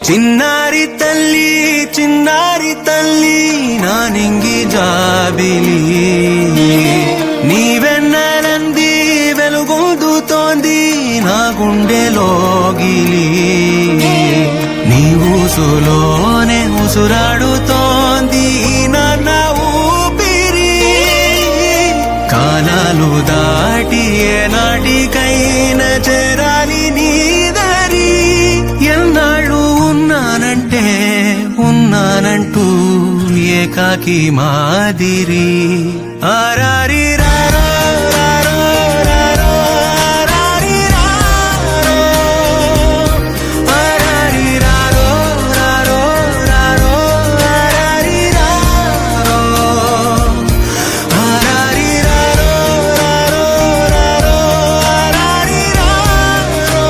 చిన్నారి తల్లి చిన్నారి తల్లి నా నింగి జాబిలి నీవెన్నెలంది వెలుగొందుతోంది నా గుండెలోగిలి నీ ఊసులోనే ఉసురాడుతోంది నా ఊపిరి కాలాలు దాటి ఏనాటికైనా చేరాలి నీ దరి ఎన్నాళ్ళు ఉన్నానంటూ ఏకాకి మాదిరి ఆరారి రారో రారో రారో ఆరారి రారో ఆరారి రారో రారో రారో ఆరారి రారో ఆరారి రారో రారో రారో ఆరారి రారో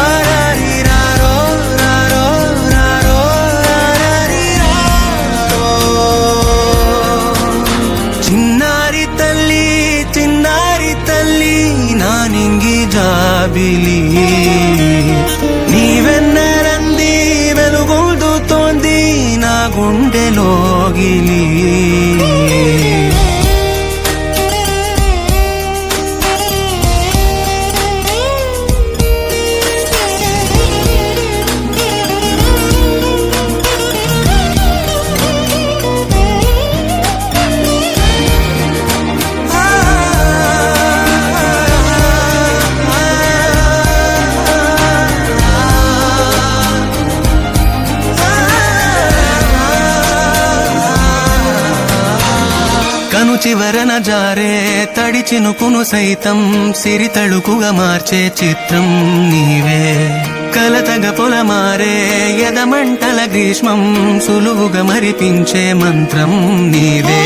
ఆరారి రారో రారో రారో ఆరారి రారో చిన్నారి తల్లి నా నింగి జాబిలి నీవెన్నెలంది వెలుగొందుతోంది నా గుండెలోగిలి కను చివరన జారే తడి చినుకును సైతం సిరి తళుకుగా మార్చే చిత్రం నీవే కలతగ పొలమారే ఎదమంటల గ్రీష్మం సులువుగా మరిపించే మంత్రం నీవే